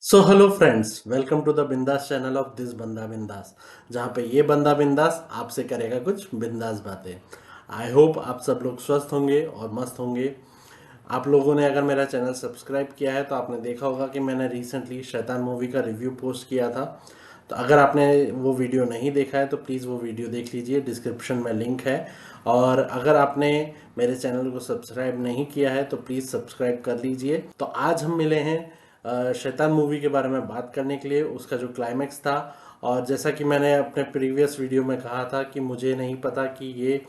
So hello friends, welcome to the Bindaas channel of this Banda Bindaas. जहाँ पे ये बंदा बिंदास आपसे करेगा कुछ बिंदास बातें। आई होप आप सब लोग स्वस्थ होंगे और मस्त होंगे। आप लोगों ने अगर मेरा चैनल सब्सक्राइब किया है तो आपने देखा होगा कि मैंने रिसेंटली शैतान मूवी का रिव्यू पोस्ट किया था। तो अगर आपने वो वीडियो नहीं देखा है तो प्लीज़ वो वीडियो देख लीजिए, डिस्क्रिप्शन में लिंक है। और अगर आपने मेरे चैनल को सब्सक्राइब नहीं किया है तो प्लीज़ सब्सक्राइब कर लीजिए। तो आज हम मिले हैं शैतान मूवी के बारे में बात करने के लिए, उसका जो क्लाइमैक्स था। और जैसा कि मैंने अपने प्रीवियस वीडियो में कहा था कि मुझे नहीं पता कि ये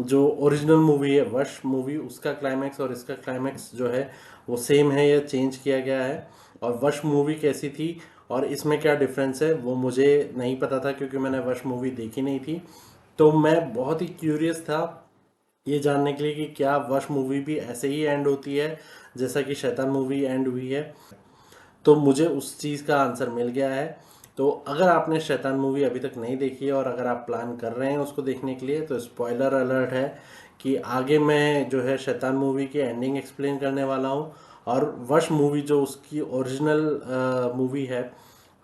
जो ओरिजिनल मूवी है वश मूवी, उसका क्लाइमैक्स और इसका क्लाइमैक्स जो है वो सेम है या चेंज किया गया है, और वश मूवी कैसी थी और इसमें क्या डिफरेंस है वो मुझे नहीं पता था, क्योंकि मैंने वश मूवी देखी नहीं थी। तो मैं बहुत ही क्यूरियस था ये जानने के लिए कि क्या वश मूवी भी ऐसे ही एंड होती है जैसा कि शैतान मूवी एंड हुई है। तो मुझे उस चीज़ का आंसर मिल गया है। तो अगर आपने शैतान मूवी अभी तक नहीं देखी है और अगर आप प्लान कर रहे हैं उसको देखने के लिए, तो स्पॉइलर अलर्ट है कि आगे मैं जो है शैतान मूवी की एंडिंग एक्सप्लेन करने वाला हूँ। और वश मूवी जो उसकी ओरिजिनल मूवी है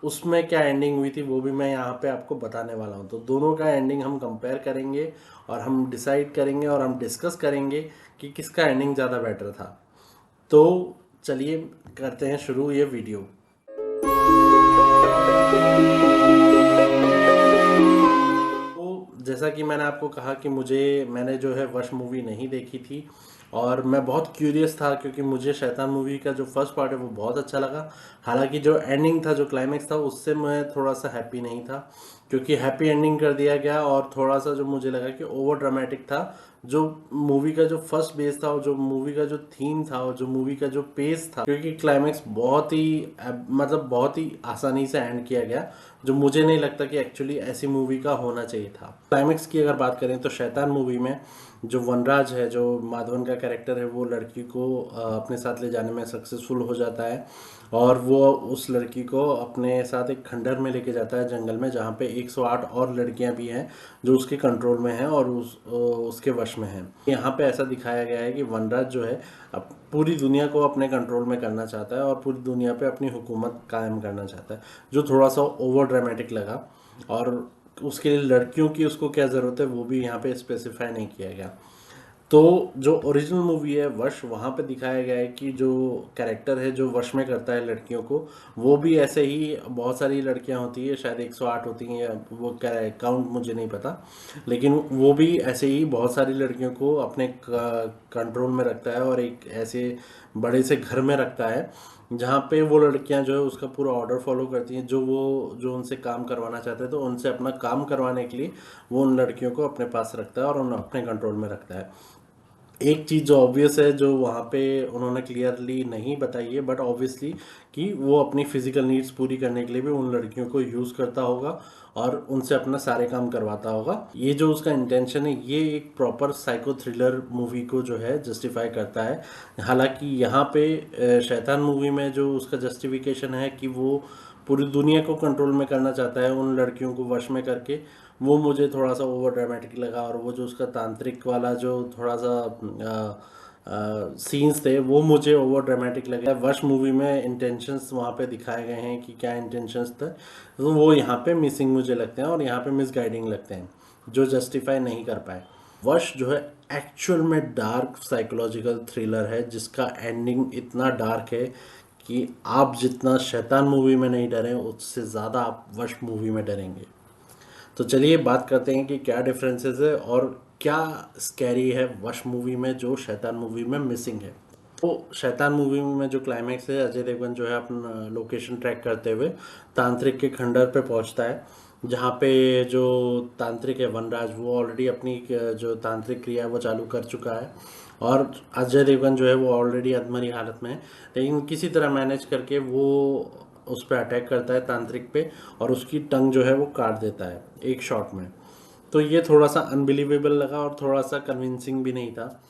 उसमें क्या एंडिंग हुई थी वो भी मैं यहाँ पे आपको बताने वाला हूँ। तो दोनों का एंडिंग हम कंपेयर करेंगे और हम डिसाइड करेंगे और हम डिस्कस करेंगे कि किसका एंडिंग ज़्यादा बेटर था। तो चलिए करते हैं शुरू ये वीडियो। तो जैसा कि मैंने आपको कहा कि मैंने जो है वश मूवी नहीं देखी थी और मैं बहुत क्यूरियस था, क्योंकि मुझे शैतान मूवी का जो फर्स्ट पार्ट है वो बहुत अच्छा लगा। हालांकि जो एंडिंग था, जो क्लाइमेक्स था, उससे मैं थोड़ा सा हैप्पी नहीं था, क्योंकि हैप्पी एंडिंग कर दिया गया और थोड़ा सा जो मुझे लगा कि ओवर ड्रामेटिक था। जो मूवी का जो फर्स्ट बेस था और जो मूवी का जो थीम था और जो मूवी का जो पेस था, क्योंकि क्लाइमेक्स बहुत ही मतलब बहुत ही आसानी से एंड किया गया, जो मुझे नहीं लगता कि एक्चुअली ऐसी मूवी का होना चाहिए था। क्लाइमेक्स की अगर बात करें तो शैतान मूवी में जो वनराज है, जो माधवन का कैरेक्टर है, वो लड़की को अपने साथ ले जाने में सक्सेसफुल हो जाता है और वो उस लड़की को अपने साथ एक खंडर में लेके जाता है जंगल में, जहाँ पे 108 और लड़कियां भी हैं जो उसके कंट्रोल में हैं और उसके वश में हैं। यहाँ पे ऐसा दिखाया गया है कि वनराज जो है अब पूरी दुनिया को अपने कंट्रोल में करना चाहता है और पूरी दुनिया पे अपनी हुकूमत कायम करना चाहता है, जो थोड़ा सा ओवर ड्रामेटिक लगा। और उसके लिए लड़कियों की उसको क्या ज़रूरत है वो भी यहाँ पे स्पेसिफाई नहीं किया गया। तो जो ओरिजिनल मूवी है वश, वहाँ पे दिखाया गया है कि जो कैरेक्टर है जो वश में करता है लड़कियों को, वो भी ऐसे ही बहुत सारी लड़कियां होती है, शायद 108 होती हैं या वो क्या काउंट मुझे नहीं पता, लेकिन वो भी ऐसे ही बहुत सारी लड़कियों को अपने कंट्रोल में रखता है और एक ऐसे बड़े से घर में रखता है जहाँ पे वो लड़कियां जो है उसका पूरा ऑर्डर फॉलो करती हैं, जो उनसे काम करवाना चाहते हैं तो उनसे अपना काम करवाने के लिए वो उन लड़कियों को अपने पास रखता है और उन अपने कंट्रोल में रखता है। एक चीज़ जो ऑब्वियस है, जो वहाँ पे उन्होंने क्लियरली नहीं बताई है, बट ऑब्वियसली कि वो अपनी फिजिकल नीड्स पूरी करने के लिए भी उन लड़कियों को यूज़ करता होगा और उनसे अपना सारे काम करवाता होगा। ये जो उसका इंटेंशन है, ये एक प्रॉपर साइको थ्रिलर मूवी को जो है जस्टिफाई करता है। हालांकि यहाँ पे शैतान मूवी में जो उसका जस्टिफिकेशन है कि वो पूरी दुनिया को कंट्रोल में करना चाहता है उन लड़कियों को वश में करके, वो मुझे थोड़ा सा ओवर ड्रामेटिक लगा। और वो जो उसका तांत्रिक वाला जो थोड़ा सा सीन्स थे वो मुझे ओवर ड्रामेटिक लगे। वश मूवी में इंटेंशंस वहाँ पे दिखाए गए हैं कि क्या इंटेंशंस थे, तो वो यहाँ पे मिसिंग मुझे लगते हैं और यहाँ पे मिसगाइडिंग लगते हैं, जो जस्टिफाई नहीं कर पाए। वश जो है एक्चुअल में डार्क साइकोलॉजिकल थ्रिलर है, जिसका एंडिंग इतना डार्क है कि आप जितना शैतान मूवी में नहीं डरे उससे ज़्यादा आप वश मूवी में डरेंगे। तो चलिए बात करते हैं कि क्या डिफरेंसेस है और क्या स्कैरी है वश मूवी में जो शैतान मूवी में मिसिंग है। तो शैतान मूवी में जो क्लाइमैक्स है, अजय देवगन जो है अपना लोकेशन ट्रैक करते हुए तांत्रिक के खंडर पे पहुंचता है, जहाँ पे जो तांत्रिक है वनराज, वो ऑलरेडी अपनी जो तांत्रिक क्रिया है वो चालू कर चुका है। और अजय देवगन जो है वो ऑलरेडी अधमरी हालत में है, लेकिन किसी तरह मैनेज करके वो उस पर अटैक करता है तांत्रिक पे और उसकी टंग जो है वो काट देता है एक शॉट में। तो ये थोड़ा सा अनबिलीवेबल लगा और थोड़ा सा कन्विंसिंग भी नहीं था।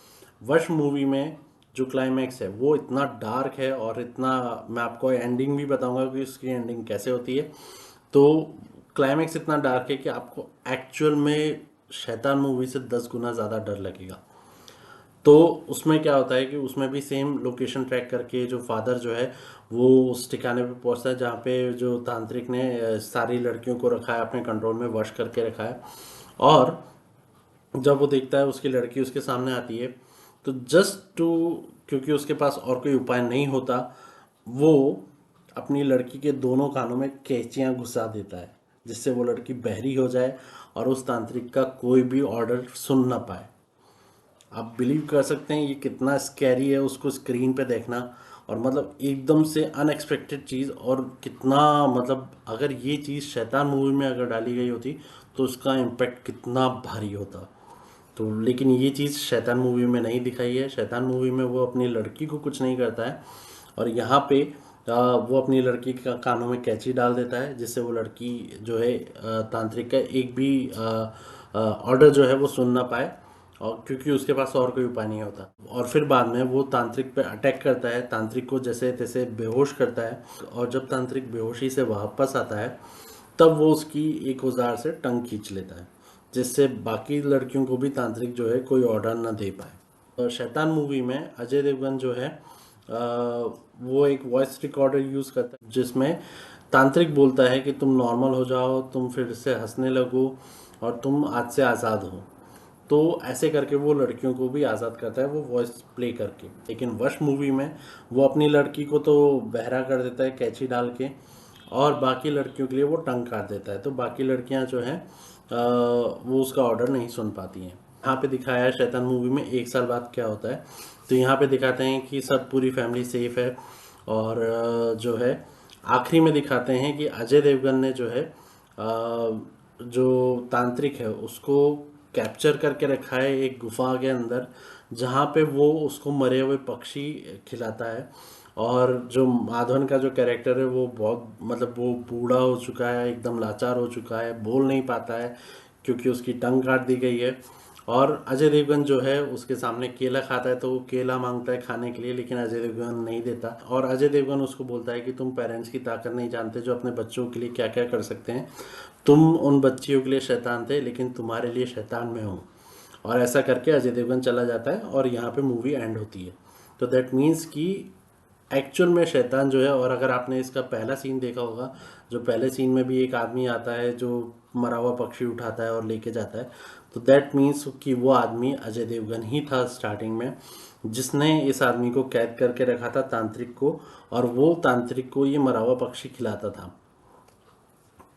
वश मूवी में जो क्लाइमैक्स है वो इतना डार्क है और इतना, मैं आपको एंडिंग भी बताऊंगा कि उसकी एंडिंग कैसे होती है। तो क्लाइमैक्स इतना डार्क है कि आपको एक्चुअल में शैतान मूवी से 10 गुना ज़्यादा डर लगेगा। तो उसमें क्या होता है कि उसमें भी सेम लोकेशन ट्रैक करके जो फादर जो है वो उस ठिकाने पे पहुंचता है जहाँ पे जो तांत्रिक ने सारी लड़कियों को रखा है, अपने कंट्रोल में वश करके रखा है। और जब वो देखता है उसकी लड़की उसके सामने आती है, तो जस्ट टू, क्योंकि उसके पास और कोई उपाय नहीं होता, वो अपनी लड़की के दोनों कानों में कैंचियां घुसा देता है, जिससे वो लड़की बहरी हो जाए और उस तांत्रिक का कोई भी ऑर्डर सुन ना पाए। आप बिलीव कर सकते हैं ये कितना स्कैरी है उसको स्क्रीन पे देखना, और मतलब एकदम से अनएक्सपेक्टेड चीज़, और कितना मतलब अगर ये चीज़ शैतान मूवी में अगर डाली गई होती तो उसका इम्पैक्ट कितना भारी होता। तो लेकिन ये चीज़ शैतान मूवी में नहीं दिखाई है। शैतान मूवी में वो अपनी लड़की को कुछ नहीं करता है, और यहाँ पे वो अपनी लड़की के कानों में कैंची डाल देता है, जिससे वो लड़की जो है तांत्रिक का एक भी ऑर्डर जो है वो सुन ना पाए, और क्योंकि उसके पास और कोई उपाय नहीं होता। और फिर बाद में वो तांत्रिक पे अटैक करता है, तांत्रिक को जैसे तैसे बेहोश करता है, और जब तांत्रिक बेहोशी से वापस आता है तब वो उसकी एक औजार से टंग खींच लेता है, जिससे बाकी लड़कियों को भी तांत्रिक जो है कोई ऑर्डर ना दे पाए। शैतान मूवी में अजय देवगन जो है वो एक वॉइस रिकॉर्डर यूज़ करता है, जिसमें तांत्रिक बोलता है कि तुम नॉर्मल हो जाओ, तुम फिर से हंसने लगो, और तुम आज से आज़ाद हो। तो ऐसे करके वो लड़कियों को भी आज़ाद करता है वो वॉइस प्ले करके। लेकिन वश मूवी में वो अपनी लड़की को तो बहरा कर देता है कैंची डाल के, और बाकी लड़कियों के लिए वो टंग काट देता है, तो बाकी लड़कियां जो हैं वो उसका ऑर्डर नहीं सुन पाती हैं। यहाँ पे दिखाया है शैतान मूवी में 1 साल बाद क्या होता है। तो यहाँ पे दिखाते हैं कि सब पूरी फैमिली सेफ है, और जो है आखिरी में दिखाते हैं कि अजय देवगन ने जो है जो तांत्रिक है उसको कैप्चर करके रखा है एक गुफा के अंदर, जहाँ पे वो उसको मरे हुए पक्षी खिलाता है। और जो माधवन का जो कैरेक्टर है वो बहुत मतलब वो बूढ़ा हो चुका है, एकदम लाचार हो चुका है, बोल नहीं पाता है क्योंकि उसकी टंग काट दी गई है। और अजय देवगन जो है उसके सामने केला खाता है, तो वो केला मांगता है खाने के लिए, लेकिन अजय देवगन नहीं देता, और अजय देवगन उसको बोलता है कि तुम पेरेंट्स की ताकत नहीं जानते जो अपने बच्चों के लिए क्या क्या कर सकते हैं। तुम उन बच्चियों के लिए शैतान थे, लेकिन तुम्हारे लिए शैतान मैं हूँ। और ऐसा करके अजय देवगन चला जाता है और यहाँ पे मूवी एंड होती है। तो दैट मीन्स कि एक्चुअल में शैतान जो है, और अगर आपने इसका पहला सीन देखा होगा, जो पहले सीन में भी एक आदमी आता है जो मरा हुआ पक्षी उठाता है और लेके जाता है, तो दैट मीन्स कि वो आदमी अजय देवगन ही था स्टार्टिंग में, जिसने इस आदमी को कैद करके रखा था तांत्रिक को, और वो तांत्रिक को ये मरा हुआ पक्षी खिलाता था।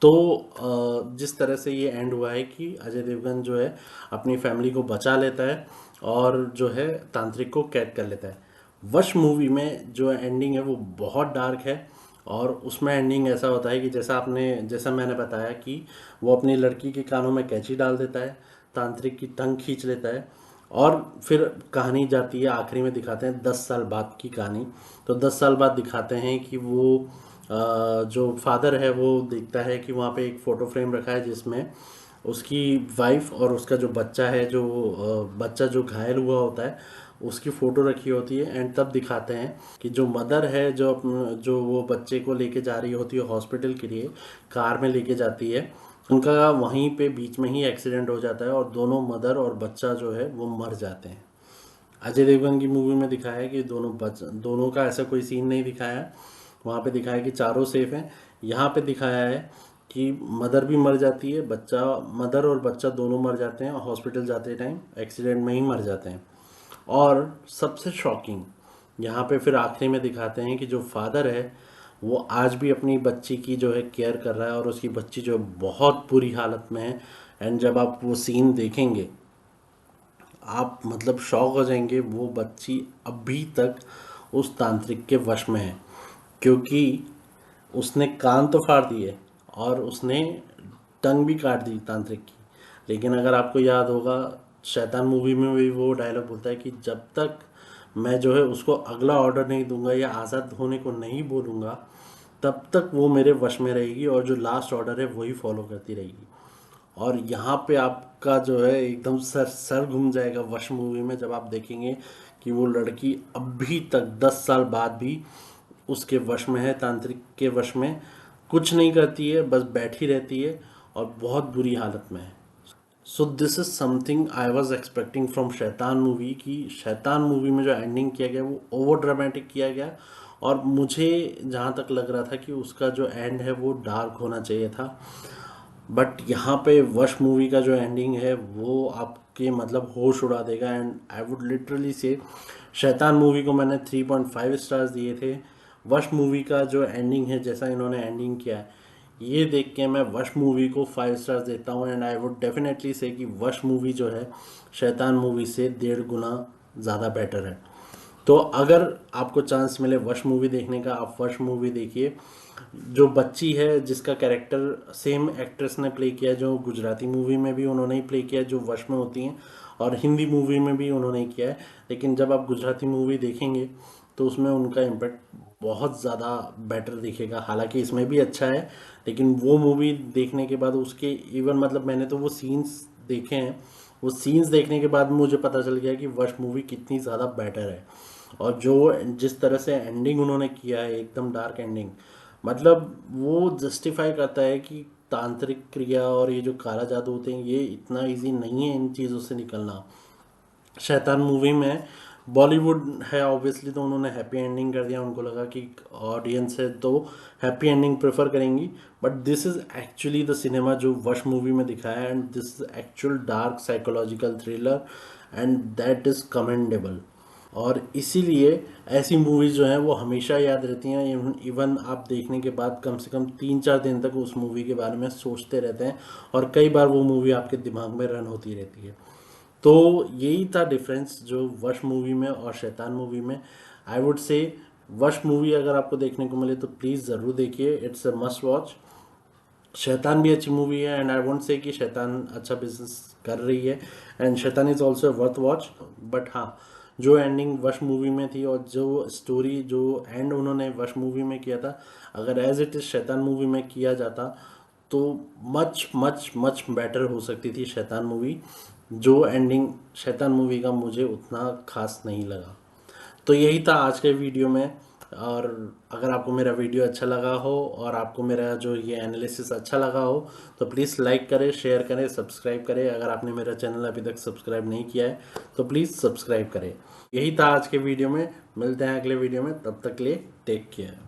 तो जिस तरह से ये एंड हुआ है कि अजय देवगन जो है अपनी फैमिली को बचा लेता है और जो है तांत्रिक को कैद कर लेता है। वश मूवी में जो एंडिंग है वो बहुत डार्क है, और उसमें एंडिंग ऐसा होता है कि जैसा मैंने बताया कि वो अपनी लड़की के कानों में कैंची डाल देता है, तांत्रिक की टंग खींच लेता है, और फिर कहानी जाती है, आखिरी में दिखाते हैं 10 साल बाद की कहानी। तो 10 साल बाद दिखाते हैं कि वो जो फादर है वो देखता है कि वहाँ पे एक फ़ोटो फ्रेम रखा है जिसमें उसकी वाइफ और उसका जो बच्चा है, जो बच्चा जो घायल हुआ होता है, उसकी फ़ोटो रखी होती है। एंड तब दिखाते हैं कि जो मदर है जो वो बच्चे को लेके जा रही होती है हॉस्पिटल के लिए, कार में लेके जाती है, उनका वहीं पे बीच में ही एक्सीडेंट हो जाता है और दोनों मदर और बच्चा जो है वो मर जाते हैं। अजय देवगन की मूवी में दिखाया है कि दोनों का ऐसा कोई सीन नहीं दिखाया है, वहाँ पे दिखाया है कि चारों सेफ हैं। यहाँ पे दिखाया है कि मदर भी मर जाती है, मदर और बच्चा दोनों मर जाते हैं, और हॉस्पिटल जाते टाइम एक्सीडेंट में ही मर जाते हैं। और सबसे शॉकिंग यहाँ पे फिर आखिरी में दिखाते हैं कि जो फादर है वो आज भी अपनी बच्ची की जो है केयर कर रहा है, और उसकी बच्ची जो बहुत बुरी हालत में है। एंड जब आप वो सीन देखेंगे आप मतलब शॉक हो जाएंगे, वो बच्ची अभी तक उस तांत्रिक के वश में है, क्योंकि उसने कान तो फाड़ दिए और उसने टंग भी काट दी तांत्रिक की। लेकिन अगर आपको याद होगा शैतान मूवी में भी वो डायलॉग बोलता है कि जब तक मैं जो है उसको अगला ऑर्डर नहीं दूंगा या आज़ाद होने को नहीं बोलूँगा, तब तक वो मेरे वश में रहेगी, और जो लास्ट ऑर्डर है वही फॉलो करती रहेगी। और यहाँ पे आपका जो है एकदम सर सर घूम जाएगा वश मूवी में जब आप देखेंगे कि वो लड़की अभी तक 10 साल बाद भी उसके वश में है, तांत्रिक के वश में, कुछ नहीं करती है, बस बैठी रहती है और बहुत बुरी हालत में है। So this is something I was expecting from शैतान मूवी, कि शैतान मूवी में जो एंडिंग किया गया वो ओवर ड्रामेटिक किया गया, और मुझे जहाँ तक लग रहा था कि उसका जो एंड है वो डार्क होना चाहिए था। बट यहाँ पे वश मूवी का जो एंडिंग है वो आपके मतलब होश उड़ा देगा। एंड आई वुड लिटरली से, शैतान मूवी को मैंने 3.5 स्टार्स दिए थे। वश मूवी का जो एंडिंग है, जैसा इन्होंने एंडिंग किया है, ये देख के मैं वश मूवी को 5 स्टार्स देता हूँ। एंड आई वुड डेफिनेटली से कि वश मूवी जो है शैतान मूवी से 1.5 गुना ज़्यादा बेटर है। तो अगर आपको चांस मिले वश मूवी देखने का, आप वश मूवी देखिए। जो बच्ची है जिसका कैरेक्टर सेम एक्ट्रेस ने प्ले किया, जो गुजराती मूवी में भी उन्होंने ही प्ले किया जो वश में होती हैं, और हिंदी मूवी में भी उन्होंने ही किया है। लेकिन जब आप गुजराती मूवी देखेंगे तो उसमें उनका इम्पैक्ट बहुत ज़्यादा बेटर दिखेगा। हालांकि इसमें भी अच्छा है, लेकिन वो मूवी देखने के बाद उसके इवन मतलब मैंने तो वो सीन्स देखे हैं, वो सीन्स देखने के बाद मुझे पता चल गया कि वश मूवी कितनी ज़्यादा बेटर है। और जो जिस तरह से एंडिंग उन्होंने किया है, एकदम डार्क एंडिंग, मतलब वो जस्टिफाई करता है कि तांत्रिक क्रिया और ये जो काला जादू होते हैं, ये इतना इजी नहीं है इन चीज़ों से निकलना। शैतान मूवी में बॉलीवुड है ऑब्वियसली, तो उन्होंने हैप्पी एंडिंग कर दिया। उनको लगा कि ऑडियंस है तो हैप्पी एंडिंग प्रेफर करेंगी। But this is actually the cinema जो वश मूवी में दिखाया है, and this is actual dark psychological thriller, and that is commendable. और इसीलिए ऐसी मूवीज़ जो हैं वो हमेशा याद रहती हैं। इवन आप देखने के बाद कम से कम 3-4 दिन तक उस मूवी के बारे में सोचते रहते हैं, और कई बार वो मूवी आपके दिमाग में रन होती रहती है। तो यही था डिफरेंस जो वश मूवी में और शैतान मूवी में। आई वुड से वश मूवी अगर आपको देखने को मिले तो प्लीज़ ज़रूर देखिए, इट्स अ मस्ट वॉच। शैतान भी अच्छी मूवी है, एंड आई वोंट से कि शैतान अच्छा बिजनेस कर रही है, एंड शैतान is also worth watch. But हाँ, जो एंडिंग वश मूवी में थी और जो स्टोरी जो एंड उन्होंने वश मूवी में किया था, अगर एज इट इज़ शैतान मूवी में किया जाता तो मच मच मच बेटर हो सकती थी शैतान मूवी। जो एंडिंग शैतान मूवी का मुझे उतना खास नहीं लगा। तो यही था आज के वीडियो में। और अगर आपको मेरा वीडियो अच्छा लगा हो और आपको मेरा जो ये एनालिसिस अच्छा लगा हो, तो प्लीज़ लाइक करें, शेयर करें, सब्सक्राइब करें। अगर आपने मेरा चैनल अभी तक सब्सक्राइब नहीं किया है तो प्लीज़ सब्सक्राइब करें। यही था आज के वीडियो में। मिलते हैं अगले वीडियो में, तब तक के लिए टेक केयर।